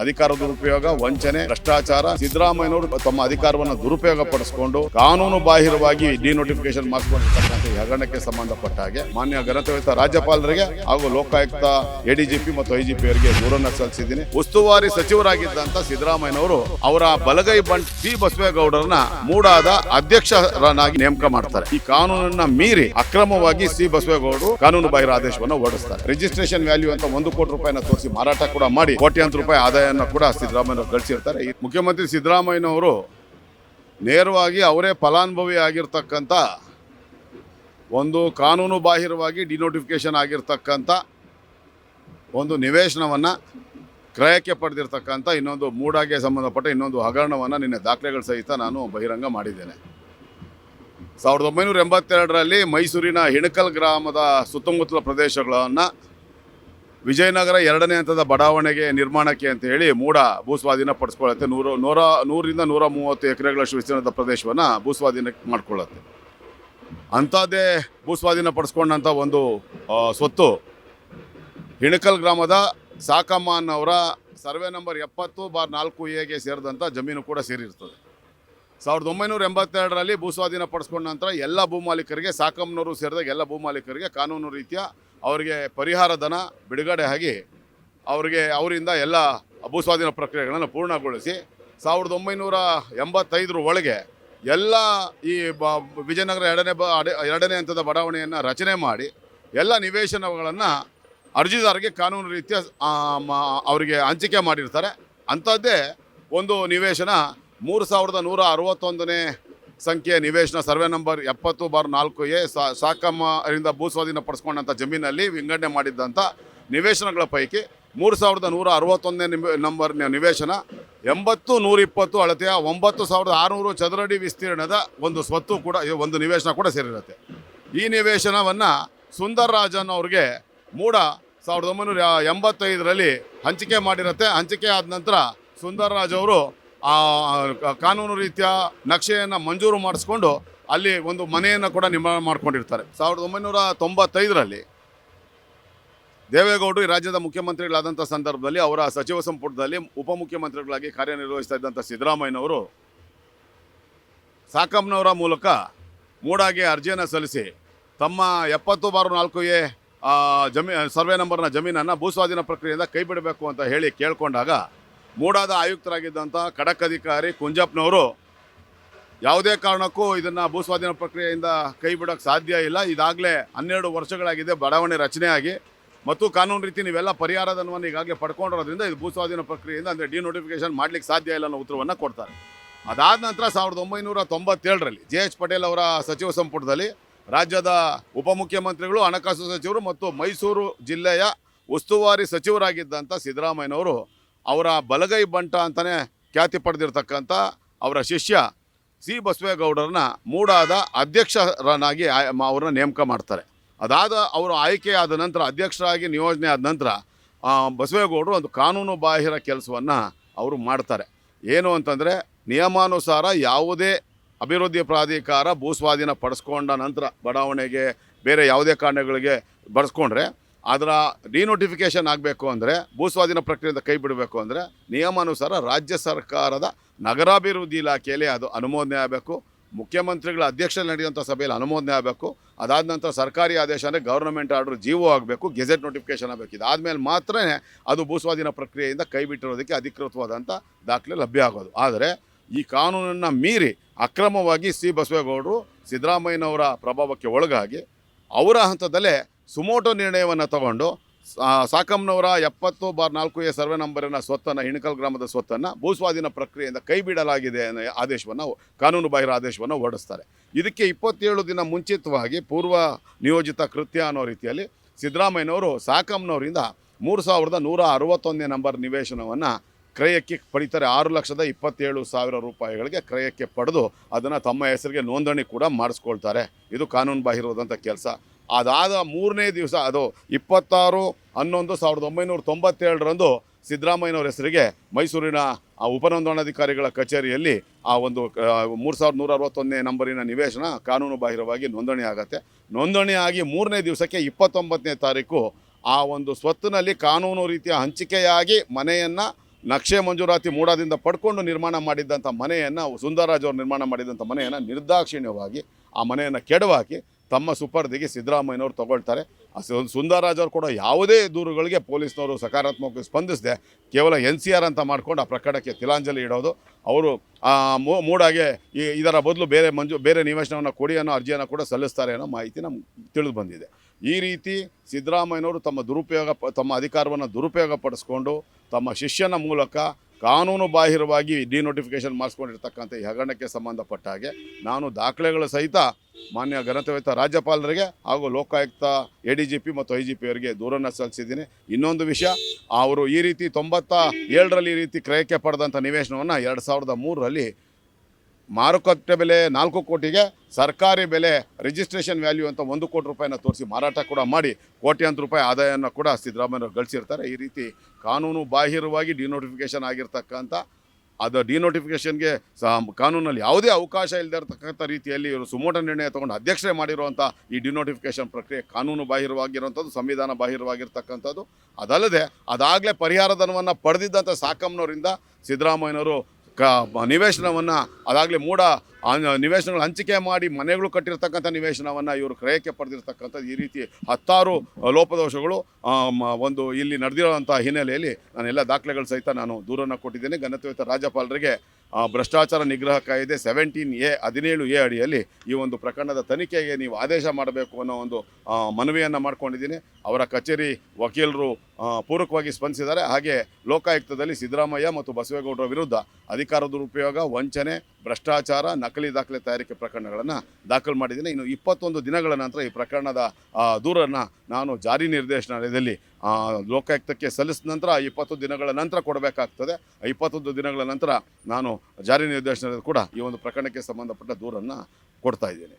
ಅಧಿಕಾರ ದುರುಪಯೋಗ, ವಂಚನೆ, ಭ್ರಷ್ಟಾಚಾರ. ಸಿದ್ದರಾಮಯ್ಯನವರು ತಮ್ಮ ಅಧಿಕಾರವನ್ನು ದುರುಪಯೋಗ ಪಡಿಸಿಕೊಂಡು ಕಾನೂನು ಬಾಹಿರವಾಗಿ ಡಿನೋಟಿಫಿಕೇಶನ್ ಮಾಡಿಕೊಂಡಿರ್ತಕ್ಕಂಥ ಈ ಹಗರಣಕ್ಕೆ ಸಂಬಂಧಪಟ್ಟ ಹಾಗೆ ಮಾನ್ಯ ಘನತೆಯುತ ರಾಜ್ಯಪಾಲರಿಗೆ ಹಾಗೂ ಲೋಕಾಯುಕ್ತ ಎಡಿಜಿಪಿ ಮತ್ತು ಐಜಿಪಿ ಅವರಿಗೆ ದೂರನ್ನು ಸಲ್ಲಿಸಿದ್ದೀನಿ. ಉಸ್ತುವಾರಿ ಸಚಿವರಾಗಿದ್ದಂತ ಸಿದ್ದರಾಮಯ್ಯನವರು ಅವರ ಬಲಗೈ ಬಂಟ್ ಸಿ ಬಸವೇಗೌಡರನ್ನ ಮೂಡಾದ ಅಧ್ಯಕ್ಷರನ್ನಾಗಿ ನೇಮಕ ಮಾಡ್ತಾರೆ. ಈ ಕಾನೂನನ್ನ ಮೀರಿ ಅಕ್ರಮವಾಗಿ ಸಿ ಬಸವೇಗೌಡರು ಕಾನೂನು ಬಾಹಿರ ಆದೇಶವನ್ನು ಹೊರಡಿಸ್ತಾರೆ. ರಿಜಿಸ್ಟ್ರೇಷನ್ ವ್ಯಾಲ್ಯೂ ಅಂತ 1 ಕೋಟಿ ರೂಪಾಯಿನ ತೋರಿಸಿ ಮಾರಾಟ ಕೂಡ ಮಾಡಿ ಕೋಟ್ಯಾಂತರ ರೂಪಾಯಿ ಆದಾಯ ಕೂಡ ಸಿದ್ದರಾಮಯ್ಯನವರು ಗಳಿಸಿರ್ತಾರೆ. ಮುಖ್ಯಮಂತ್ರಿ ಸಿದ್ದರಾಮಯ್ಯನವರು ನೇರವಾಗಿ ಅವರೇ ಫಲಾನುಭವಿ ಆಗಿರ್ತಕ್ಕಂಥ ಒಂದು ಕಾನೂನು ಬಾಹಿರವಾಗಿ ಡಿನೋಟಿಫಿಕೇಶನ್ ಆಗಿರ್ತಕ್ಕಂಥ ಒಂದು ನಿವೇಶನವನ್ನು ಕ್ರಯಕ್ಕೆ ಪಡೆದಿರ್ತಕ್ಕಂಥ ಇನ್ನೊಂದು ಮೂಡಾಗೆ ಸಂಬಂಧಪಟ್ಟ ಇನ್ನೊಂದು ಹಗರಣವನ್ನು ನಿನ್ನೆ ದಾಖಲೆಗಳ ಸಹಿತ ನಾನು ಬಹಿರಂಗ ಮಾಡಿದ್ದೇನೆ. 1982ರಲ್ಲಿ ಮೈಸೂರಿನ ಹಿಣಕಲ್ ಗ್ರಾಮದ ಸುತ್ತಮುತ್ತಲ ಪ್ರದೇಶಗಳನ್ನು ವಿಜಯನಗರ 2ನೇ ಹಂತದ ಬಡಾವಣೆಗೆ ನಿರ್ಮಾಣಕ್ಕೆ ಅಂತ ಹೇಳಿ ಮೂಡ ಭೂಸ್ವಾಧೀನ ಪಡಿಸ್ಕೊಳ್ಳುತ್ತೆ. 100ರಿಂದ 130 ಎಕರೆಗಳಷ್ಟು ವಿಸ್ತೀರ್ಣದ ಪ್ರದೇಶವನ್ನು ಭೂಸ್ವಾಧೀನಕ್ಕೆ ಮಾಡಿಕೊಳ್ಳುತ್ತೆ. ಅಂಥದ್ದೇ ಭೂಸ್ವಾಧೀನ ಪಡಿಸ್ಕೊಂಡಂಥ ಒಂದು ಸ್ವತ್ತು ಹಿಣಕಲ್ ಗ್ರಾಮದ ಸಾಕಮ್ಮನವರ ಸರ್ವೆ ನಂಬರ್ 70/4A ಸೇರಿದಂಥ ಜಮೀನು ಕೂಡ ಸೇರಿರ್ತದೆ. 1982ರಲ್ಲಿ ಭೂಸ್ವಾಧೀನ ಪಡಿಸ್ಕೊಂಡ ನಂತರ ಎಲ್ಲ ಭೂಮಾಲೀಕರಿಗೆ, ಸಾಕಮ್ಮನವರು ಸೇರಿದಾಗ ಎಲ್ಲ ಭೂಮಾಲೀಕರಿಗೆ ಕಾನೂನು ರೀತಿಯ ಅವರಿಗೆ ಪರಿಹಾರ ಧನ ಬಿಡುಗಡೆ ಆಗಿ ಅವರಿಂದ ಎಲ್ಲ ಭೂಸ್ವಾಧೀನ ಪ್ರಕ್ರಿಯೆಗಳನ್ನು ಪೂರ್ಣಗೊಳಿಸಿ 1985 ಒಳಗೆ ಎಲ್ಲ ಈ ವಿಜಯನಗರ 2ನೇ ಹಂತದ ಬಡಾವಣೆಯನ್ನು ರಚನೆ ಮಾಡಿ ಎಲ್ಲ ನಿವೇಶನಗಳನ್ನು ಅರ್ಜಿದಾರರಿಗೆ ಕಾನೂನು ರೀತಿಯ ಅವರಿಗೆ ಹಂಚಿಕೆ ಮಾಡಿರ್ತಾರೆ. ಅಂಥದ್ದೇ ಒಂದು ನಿವೇಶನ 3161ನೇ ಸಂಖ್ಯೆಯ ನಿವೇಶನ ಸರ್ವೆ ನಂಬರ್ 70/4A ಸಾಕಮ್ಮ ಅವರಿಂದ ಭೂಸ್ವಾಧೀನ ಪಡಿಸ್ಕೊಂಡಂಥ ಜಮೀನಲ್ಲಿ ವಿಂಗಡಣೆ ಮಾಡಿದ್ದಂಥ ನಿವೇಶನಗಳ ಪೈಕಿ 3161ನೇ ನಂಬರ್ ನಿವೇಶನ 80/120 ಅಳತೆಯ 9600 ಚದರಡಿ ವಿಸ್ತೀರ್ಣದ ಒಂದು ಸ್ವತ್ತು ಕೂಡ, ಒಂದು ನಿವೇಶನ ಕೂಡ ಸೇರಿರುತ್ತೆ. ಈ ನಿವೇಶನವನ್ನು ಸುಂದರ್ ರಾಜನ್ ಅವ್ರಿಗೆ ಮೂಡ 1985ರಲ್ಲಿ ಹಂಚಿಕೆ ಮಾಡಿರುತ್ತೆ. ಹಂಚಿಕೆ ಆದ ನಂತರ ಸುಂದರ್ ರಾಜ್ ಅವರು ಕಾನೂನು ರೀತಿಯ ನಕ್ಷೆಯನ್ನು ಮಂಜೂರು ಮಾಡಿಸ್ಕೊಂಡು ಅಲ್ಲಿ ಒಂದು ಮನೆಯನ್ನು ಕೂಡ ನಿರ್ಮಾಣ ಮಾಡ್ಕೊಂಡಿರ್ತಾರೆ. 1995ರಲ್ಲಿ ದೇವೇಗೌಡರು ಈ ರಾಜ್ಯದ ಮುಖ್ಯಮಂತ್ರಿಗಳಾದಂಥ ಸಂದರ್ಭದಲ್ಲಿ ಅವರ ಸಚಿವ ಸಂಪುಟದಲ್ಲಿ ಉಪಮುಖ್ಯಮಂತ್ರಿಗಳಾಗಿ ಕಾರ್ಯನಿರ್ವಹಿಸ್ತಾ ಇದ್ದಂಥ ಸಿದ್ದರಾಮಯ್ಯನವರು ಸಾಕಮ್ಮನವರ ಮೂಲಕ ಮೂಡಾಗೆ ಅರ್ಜಿಯನ್ನು ಸಲ್ಲಿಸಿ ತಮ್ಮ 70/4A ಸರ್ವೆ ನಂಬರ್ನ ಜಮೀನನ್ನು ಭೂಸ್ವಾಧೀನ ಪ್ರಕ್ರಿಯೆಯಿಂದ ಕೈ ಬಿಡಬೇಕು ಅಂತ ಹೇಳಿ ಕೇಳ್ಕೊಂಡಾಗ ಮೂಡಾದ ಆಯುಕ್ತರಾಗಿದ್ದಂಥ ಖಡಕ್ ಅಧಿಕಾರಿ ಕುಂಜಪ್ಪನವರು ಯಾವುದೇ ಕಾರಣಕ್ಕೂ ಇದನ್ನು ಭೂಸ್ವಾಧೀನ ಪ್ರಕ್ರಿಯೆಯಿಂದ ಕೈ ಬಿಡೋಕ್ಕೆ ಸಾಧ್ಯ ಇಲ್ಲ, ಇದಾಗಲೇ 12 ವರ್ಷಗಳಾಗಿದೆ ಬಡಾವಣೆ ರಚನೆಯಾಗಿ ಮತ್ತು ಕಾನೂನು ರೀತಿ ನೀವೆಲ್ಲ ಪರಿಹಾರ ಧನವನ್ನು ಈಗಾಗಲೇ ಪಡ್ಕೊಂಡಿರೋದ್ರಿಂದ ಇದು ಭೂಸ್ವಾಧೀನ ಪ್ರಕ್ರಿಯೆಯಿಂದ ಅಂದರೆ ಡಿನೋಟಿಫಿಕೇಶನ್ ಮಾಡಲಿಕ್ಕೆ ಸಾಧ್ಯ ಇಲ್ಲ ಅನ್ನೋ ಉತ್ತರವನ್ನು ಕೊಡ್ತಾರೆ. ಅದಾದ ನಂತರ 1997ರಲ್ಲಿ JH ಪಟೇಲ್ ಅವರ ಸಚಿವ ಸಂಪುಟದಲ್ಲಿ ರಾಜ್ಯದ ಉಪಮುಖ್ಯಮಂತ್ರಿಗಳು, ಹಣಕಾಸು ಸಚಿವರು ಮತ್ತು ಮೈಸೂರು ಜಿಲ್ಲೆಯ ಉಸ್ತುವಾರಿ ಸಚಿವರಾಗಿದ್ದಂಥ ಸಿದ್ದರಾಮಯ್ಯನವರು ಅವರ ಬಲಗೈ ಬಂಟ ಅಂತಲೇ ಖ್ಯಾತಿ ಪಡೆದಿರ್ತಕ್ಕಂಥ ಅವರ ಶಿಷ್ಯ ಸಿ ಬಸವೇಗೌಡರನ್ನ ಮೂಡಾದ ಅಧ್ಯಕ್ಷರನ್ನಾಗಿ ಅವ್ರನ್ನ ನೇಮಕ ಮಾಡ್ತಾರೆ. ಅವರು ಆಯ್ಕೆಯಾದ ನಂತರ, ಅಧ್ಯಕ್ಷರಾಗಿ ನಿಯೋಜನೆ ಆದ ನಂತರ ಬಸವೇಗೌಡರು ಒಂದು ಕಾನೂನು ಬಾಹಿರ ಕೆಲಸವನ್ನು ಅವರು ಮಾಡ್ತಾರೆ. ಏನು ಅಂತಂದರೆ, ನಿಯಮಾನುಸಾರ ಯಾವುದೇ ಅಭಿವೃದ್ಧಿ ಪ್ರಾಧಿಕಾರ ಭೂಸ್ವಾಧೀನ ಪಡಿಸ್ಕೊಂಡ ನಂತರ ಬಡಾವಣೆಗೆ ಬೇರೆ ಯಾವುದೇ ಕಾರಣಗಳಿಗೆ ಬಳಸ್ಕೊಂಡ್ರೆ ಅದರ ಡಿನೋಟಿಫಿಕೇಶನ್ ಆಗಬೇಕು ಅಂದರೆ, ಭೂಸ್ವಾಧೀನ ಪ್ರಕ್ರಿಯೆಯಿಂದ ಕೈ ಬಿಡಬೇಕು ಅಂದರೆ ನಿಯಮಾನುಸಾರ ರಾಜ್ಯ ಸರ್ಕಾರದ ನಗರಾಭಿವೃದ್ಧಿ ಇಲಾಖೆಯಲ್ಲಿ ಅದು ಅನುಮೋದನೆ ಆಗಬೇಕು. ಮುಖ್ಯಮಂತ್ರಿಗಳ ಅಧ್ಯಕ್ಷರಲ್ಲಿ ನಡೆಯುವಂಥ ಸಭೆಯಲ್ಲಿ ಅನುಮೋದನೆ ಆಗಬೇಕು. ಅದಾದ ನಂತರ ಸರ್ಕಾರಿ ಆದೇಶ ಅಂದರೆ ಗೌರ್ನಮೆಂಟ್ ಆರ್ಡರ್ GO ಆಗಬೇಕು, ಗೆಜೆಟ್ ನೋಟಿಫಿಕೇಶನ್ ಆಗಬೇಕು. ಇದಾದಮೇಲೆ ಮಾತ್ರ ಅದು ಭೂಸ್ವಾಧೀನ ಪ್ರಕ್ರಿಯೆಯಿಂದ ಕೈ ಬಿಟ್ಟಿರೋದಕ್ಕೆ ಅಧಿಕೃತವಾದಂಥ ದಾಖಲೆ ಲಭ್ಯ ಆಗೋದು. ಆದರೆ ಈ ಕಾನೂನನ್ನು ಮೀರಿ ಅಕ್ರಮವಾಗಿ ಸಿ ಬಸವೇಗೌಡರು ಸಿದ್ದರಾಮಯ್ಯನವರ ಪ್ರಭಾವಕ್ಕೆ ಒಳಗಾಗಿ ಅವರ ಹಂತದಲ್ಲೇ ಸುಮೋಟೋ ನಿರ್ಣಯವನ್ನು ತಗೊಂಡು ಸಾಕಮ್ಮನವರ 70/4A ಸರ್ವೆ ನಂಬರಿನ ಸ್ವತ್ತನ್ನು, ಹಿಣಕಲ್ ಗ್ರಾಮದ ಸ್ವತ್ತನ್ನು ಭೂಸ್ವಾಧೀನ ಪ್ರಕ್ರಿಯೆಯಿಂದ ಕೈ ಬಿಡಲಾಗಿದೆ ಅನ್ನೋ ಆದೇಶವನ್ನು, ಕಾನೂನು ಬಾಹಿರ ಆದೇಶವನ್ನು ಹೊರಡಿಸ್ತಾರೆ. ಇದಕ್ಕೆ 27 ದಿನ ಮುಂಚಿತವಾಗಿ ಪೂರ್ವ ನಿಯೋಜಿತ ಕೃತ್ಯ ಅನ್ನೋ ರೀತಿಯಲ್ಲಿ ಸಿದ್ದರಾಮಯ್ಯನವರು ಸಾಕಮ್ಮನವರಿಂದ 3161ನೇ ನಂಬರ್ ನಿವೇಶನವನ್ನು ಕ್ರಯಕ್ಕೆ ಪಡಿತಾರೆ. 6,27,000 ರೂಪಾಯಿಗಳಿಗೆ ಕ್ರಯಕ್ಕೆ ಪಡೆದು ಅದನ್ನು ತಮ್ಮ ಹೆಸರಿಗೆ ನೋಂದಣಿ ಕೂಡ ಮಾಡಿಸ್ಕೊಳ್ತಾರೆ. ಇದು ಕಾನೂನು ಬಾಹಿರವಾದಂಥ ಕೆಲಸ. ಅದಾದ 3ನೇ ದಿವಸ, ಅದು 26/11/1997ರಂದು ಸಿದ್ದರಾಮಯ್ಯನವರ ಹೆಸರಿಗೆ ಮೈಸೂರಿನ ಉಪನೋಂದಣಾಧಿಕಾರಿಗಳ ಕಚೇರಿಯಲ್ಲಿ ಆ ಒಂದು 3161ನೇ ನಂಬರಿನ ನಿವೇಶನ ಕಾನೂನು ಬಾಹಿರವಾಗಿ ನೋಂದಣಿ ಆಗುತ್ತೆ. ನೋಂದಣಿ ಆಗಿ 3ನೇ ದಿವಸಕ್ಕೆ 29ನೇ ತಾರೀಕು ಆ ಒಂದು ಸ್ವತ್ತಿನಲ್ಲಿ ಕಾನೂನು ರೀತಿಯ ಹಂಚಿಕೆಯಾಗಿ ಮನೆಯನ್ನು ನಕ್ಷೆ ಮಂಜೂರಾತಿ ಮೂಡಾದಿಂದ ಪಡ್ಕೊಂಡು ನಿರ್ಮಾಣ ಮಾಡಿದ್ದಂಥ ಮನೆಯನ್ನು ಸುಂದರರಾಜ್ ಅವರು ನಿರ್ಮಾಣ ಮಾಡಿದಂಥ ಮನೆಯನ್ನು ನಿರ್ದಾಕ್ಷಿಣ್ಯವಾಗಿ ಆ ಮನೆಯನ್ನು ಕೆಡವಾಗಿ ತಮ್ಮ ಸುಪರ್ದಿಗೆ ಸಿದ್ದರಾಮಯ್ಯನವರು ತಗೊಳ್ತಾರೆ. ಸುಂದರರಾಜ್ ಅವರು ಕೂಡ ಯಾವುದೇ ದೂರುಗಳಿಗೆ ಪೊಲೀಸ್ನವರು ಸಕಾರಾತ್ಮಕವಾಗಿ ಸ್ಪಂದಿಸದೆ ಕೇವಲ NCR ಅಂತ ಮಾಡ್ಕೊಂಡು ಆ ಪ್ರಕರಣಕ್ಕೆ ತಿಲಾಂಜಲಿ ಇಡೋದು. ಅವರು ಮೂಡಾಗೆ ಇದರ ಬದಲು ಬೇರೆ ನಿವೇಶನವನ್ನು ಕೊಡಿ ಅನ್ನೋ ಅರ್ಜಿಯನ್ನು ಕೂಡ ಸಲ್ಲಿಸ್ತಾರೆ ಅನ್ನೋ ಮಾಹಿತಿ ನಮ್ಗೆ ತಿಳಿದು ಬಂದಿದೆ. ಈ ರೀತಿ ಸಿದ್ದರಾಮಯ್ಯನವರು ತಮ್ಮ ಅಧಿಕಾರವನ್ನು ದುರುಪಯೋಗ ಪಡಿಸ್ಕೊಂಡು ತಮ್ಮ ಶಿಷ್ಯನ ಮೂಲಕ ಕಾನೂನು ಬಾಹಿರವಾಗಿ ಡಿನೋಟಿಫಿಕೇಷನ್ ಮಾಡಿಸ್ಕೊಂಡಿರ್ತಕ್ಕಂಥ ಈ ಹಗರಣಕ್ಕೆ ಸಂಬಂಧಪಟ್ಟ ಹಾಗೆ ನಾನು ದಾಖಲೆಗಳ ಸಹಿತ ಮಾನ್ಯ ಘನತೆಯುತ ರಾಜ್ಯಪಾಲರಿಗೆ ಹಾಗೂ ಲೋಕಾಯುಕ್ತ ADGP ಮತ್ತು IGP ಅವರಿಗೆ ದೂರನ್ನು ಸಲ್ಲಿಸಿದ್ದೀನಿ. ಇನ್ನೊಂದು ವಿಷಯ, ಅವರು ಈ ರೀತಿ 97ರಲ್ಲಿ ಈ ರೀತಿ ಕ್ರಯಕ್ಕೆ ಪಡೆದಂಥ ನಿವೇಶನವನ್ನು 2003ರಲ್ಲಿ ಮಾರುಕಟ್ಟೆ ಬೆಲೆ 4 ಕೋಟಿಗೆ ಸರ್ಕಾರಿ ಬೆಲೆ ರಿಜಿಸ್ಟ್ರೇಷನ್ ವ್ಯಾಲ್ಯೂ ಅಂತ 1 ಕೋಟಿ ರೂಪಾಯಿನ ತೋರಿಸಿ ಮಾರಾಟ ಕೂಡ ಮಾಡಿ ಕೋಟ್ಯಾಂತರ ರೂಪಾಯಿ ಆದಾಯವನ್ನು ಕೂಡ ಸಿದ್ದರಾಮಯ್ಯವರು ಗಳಿಸಿರ್ತಾರೆ. ಈ ರೀತಿ ಕಾನೂನು ಬಾಹಿರವಾಗಿ ಡಿನೋಟಿಫಿಕೇಷನ್ ಆಗಿರ್ತಕ್ಕಂಥ ಅದು ಡಿನೋಟಿಫಿಕೇಷನ್ಗೆ ಕಾನೂನಲ್ಲಿ ಯಾವುದೇ ಅವಕಾಶ ಇಲ್ಲದೆ ಇರತಕ್ಕಂಥ ರೀತಿಯಲ್ಲಿ ಇವರು ಸುಮೋಟ ನಿರ್ಣಯ ತಗೊಂಡು ಅಧ್ಯಕ್ಷರೇ ಮಾಡಿರುವಂಥ ಈ ಡಿನೋಟಿಫಿಕೇಷನ್ ಪ್ರಕ್ರಿಯೆ ಕಾನೂನು ಬಾಹಿರವಾಗಿರುವಂಥದ್ದು, ಸಂವಿಧಾನ ಬಾಹಿರವಾಗಿರ್ತಕ್ಕಂಥದ್ದು. ಅದಲ್ಲದೆ ಅದಾಗಲೇ ಪರಿಹಾರ ಧನವನ್ನು ಪಡೆದಿದ್ದಂಥ ಸಾಕಮ್ನವರಿಂದ ಸಿದ್ದರಾಮಯ್ಯನವರು ನಿವೇಶನವನ್ನು ಅದಾಗಲೇ ನಿವೇಶನಗಳು ಹಂಚಿಕೆ ಮಾಡಿ ಮನೆಗಳು ಕಟ್ಟಿರ್ತಕ್ಕಂಥ ನಿವೇಶನವನ್ನು ಇವರು ಕ್ರಯಕ್ಕೆ ಪಡೆದಿರ್ತಕ್ಕಂಥದ್ದು. ಈ ರೀತಿ 10 ಲೋಪದೋಷಗಳು ಇಲ್ಲಿ ನಡೆದಿರೋಂಥ ಹಿನ್ನೆಲೆಯಲ್ಲಿ ನಾನೆಲ್ಲ ದಾಖಲೆಗಳ ಸಹಿತ ನಾನು ದೂರನ್ನು ಕೊಟ್ಟಿದ್ದೇನೆ. ಘನತೆಯುತ ರಾಜ್ಯಪಾಲರಿಗೆ ಭ್ರಷ್ಟಾಚಾರ ನಿಗ್ರಹ ಕಾಯ್ದೆ 17A ಅಡಿಯಲ್ಲಿ ಈ ಒಂದು ಪ್ರಕರಣದ ತನಿಖೆಗೆ ನೀವು ಆದೇಶ ಮಾಡಬೇಕು ಅನ್ನೋ ಒಂದು ಮನವಿಯನ್ನು ಮಾಡ್ಕೊಂಡಿದ್ದೀನಿ. ಅವರ ಕಚೇರಿ ವಕೀಲರು ಪೂರಕವಾಗಿ ಸ್ಪಂದಿಸಿದ್ದಾರೆ. ಹಾಗೆ ಲೋಕಾಯುಕ್ತದಲ್ಲಿ ಸಿದ್ದರಾಮಯ್ಯ ಮತ್ತು ಬಸವೇಗೌಡರ ವಿರುದ್ಧ ಅಧಿಕಾರ ದುರುಪಯೋಗ, ವಂಚನೆ, ಭ್ರಷ್ಟಾಚಾರ, ನಕಲಿ ದಾಖಲೆ ತಯಾರಿಕೆ ಪ್ರಕರಣಗಳನ್ನು ದಾಖಲು ಮಾಡಿದ್ದೀನಿ. ಇನ್ನು 21 ದಿನಗಳ ನಂತರ ಈ ಪ್ರಕರಣದ ದೂರನ್ನು ನಾನು ಜಾರಿ ನಿರ್ದೇಶನಾಲಯದಲ್ಲಿ ಲೋಕಾಯುಕ್ತಕ್ಕೆ ಸಲ್ಲಿಸಿದ ನಂತರ 20 ದಿನಗಳ ನಂತರ ಕೊಡಬೇಕಾಗ್ತದೆ. 21 ದಿನಗಳ ನಂತರ ನಾನು ಜಾರಿ ನಿರ್ದೇಶನಾಲಯದಲ್ಲಿ ಕೂಡ ಈ ಒಂದು ಪ್ರಕರಣಕ್ಕೆ ಸಂಬಂಧಪಟ್ಟ ದೂರನ್ನು ಕೊಡ್ತಾ ಇದ್ದೀನಿ.